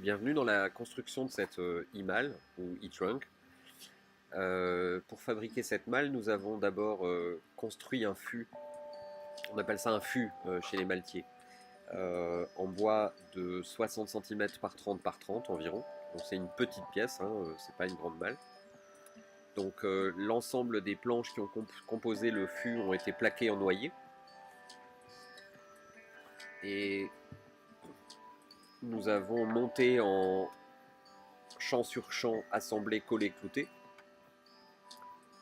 Bienvenue dans la construction de cette e-malle ou e-trunk. Pour fabriquer cette malle, nous avons d'abord construit un fût, on appelle ça un fût chez les maltiers, en bois de 60 cm par 30 par 30 environ. Donc c'est une petite pièce, hein, c'est pas une grande malle. Donc l'ensemble des planches qui ont composé le fût ont été plaquées en noyer. Et nous avons monté en champ sur champ, assemblé, collé, clouté.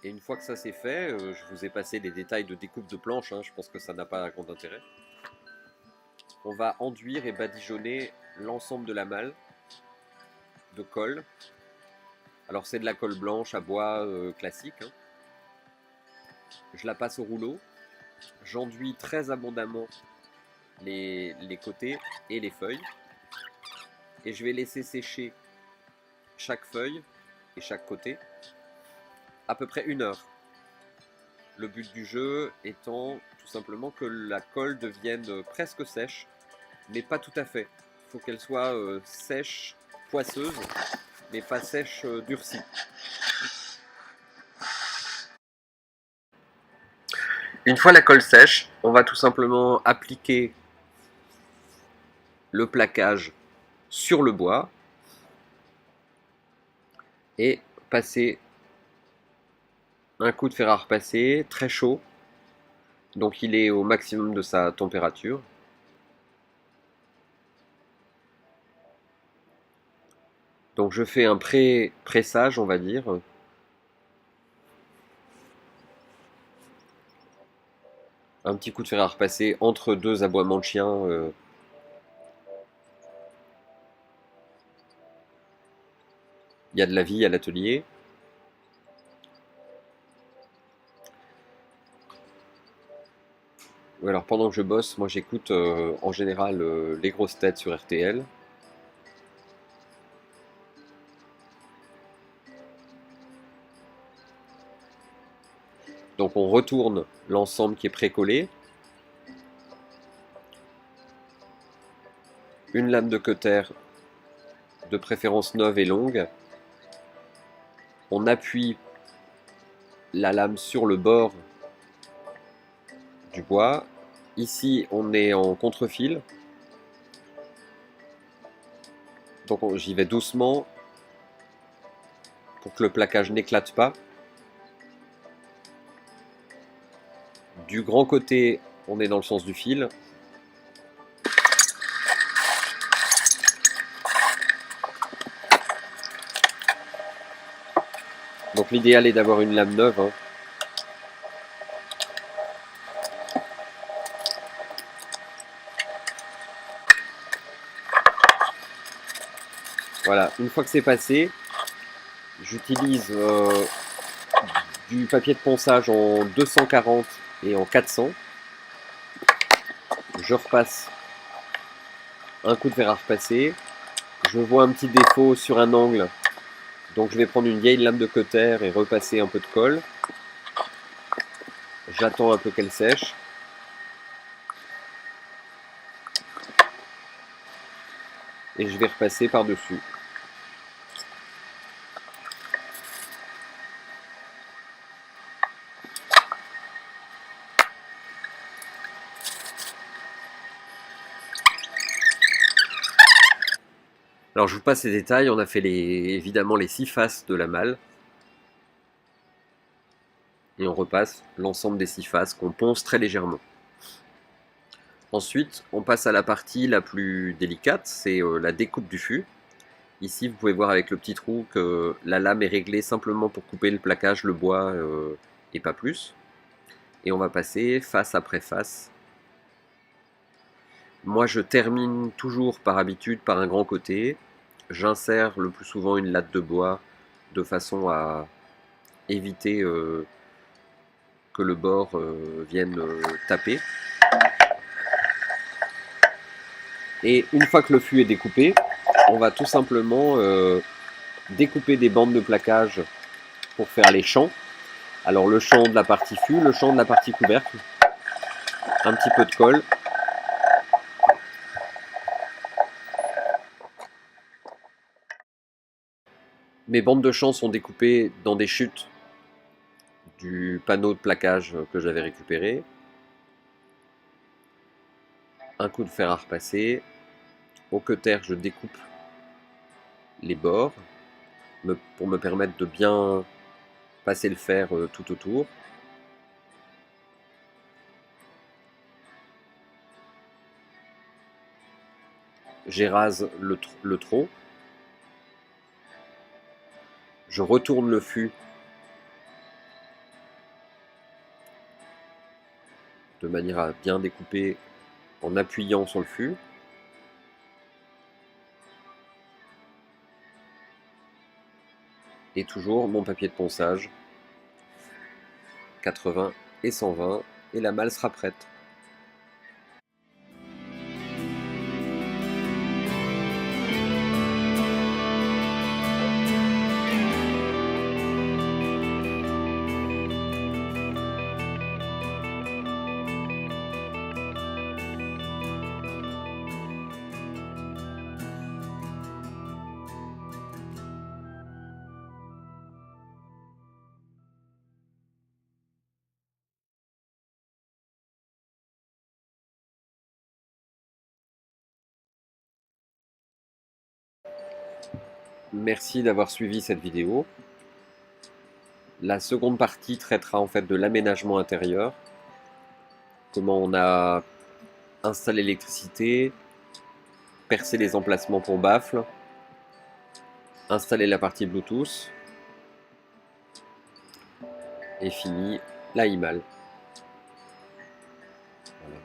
Et une fois que ça c'est fait, je vous ai passé des détails de découpe de planches, hein, je pense que ça n'a pas grand intérêt. On va enduire et badigeonner l'ensemble de la malle de colle. Alors c'est de la colle blanche à bois classique. Hein. Je la passe au rouleau. J'enduis très abondamment les côtés et les feuilles. Et je vais laisser sécher chaque feuille et chaque côté à peu près 1 heure. Le but du jeu étant tout simplement que la colle devienne presque sèche, mais pas tout à fait. Il faut qu'elle soit sèche, poisseuse, mais pas sèche durcie. Une fois la colle sèche, on va tout simplement appliquer le plaquage sur le bois et passer un coup de fer à repasser très chaud, donc il est au maximum de sa température. Donc je fais un pressage, on va dire. Un petit coup de fer à repasser entre deux aboiements de chien. Il y a de la vie à l'atelier. Alors pendant que je bosse, moi j'écoute en général les grosses têtes sur RTL. Donc on retourne l'ensemble qui est pré-collé. Une lame de cutter, de préférence neuve et longue. On appuie la lame sur le bord du bois. Ici on est en contre-fil. Donc j'y vais doucement pour que le plaquage n'éclate pas. Du grand côté, on est dans le sens du fil. Donc l'idéal est d'avoir une lame neuve. Hein. Voilà, une fois que c'est passé, j'utilise du papier de ponçage en 240 et en 400. Je repasse un coup de fer à repasser. Je vois un petit défaut sur un angle, donc je vais prendre une vieille lame de cutter et repasser un peu de colle. J'attends un peu qu'elle sèche. Et je vais repasser par-dessus. Alors je vous passe les détails, on a fait évidemment les 6 faces de la malle. Et on repasse l'ensemble des 6 faces qu'on ponce très légèrement. Ensuite, on passe à la partie la plus délicate, c'est la découpe du fût. Ici, vous pouvez voir avec le petit trou que la lame est réglée simplement pour couper le plaquage, le bois et pas plus. Et on va passer face après face. Moi, je termine toujours par habitude par un grand côté. J'insère le plus souvent une latte de bois de façon à éviter que le bord vienne taper. Et une fois que le fût est découpé, on va tout simplement découper des bandes de plaquage pour faire les champs. Alors le champ de la partie fût, le champ de la partie couvercle, un petit peu de colle. Mes bandes de champ sont découpées dans des chutes du panneau de plaquage que j'avais récupéré. Un coup de fer à repasser. Au cutter, je découpe les bords pour me permettre de bien passer le fer tout autour. J'érase le tronc. Je retourne le fût de manière à bien découper en appuyant sur le fût. Et toujours mon papier de ponçage, 80 et 120, et la malle sera prête. Merci d'avoir suivi cette vidéo. La seconde partie traitera en fait de l'aménagement intérieur, comment on a installé l'électricité, percé les emplacements pour baffles, installé la partie Bluetooth et fini la IMAL. Voilà.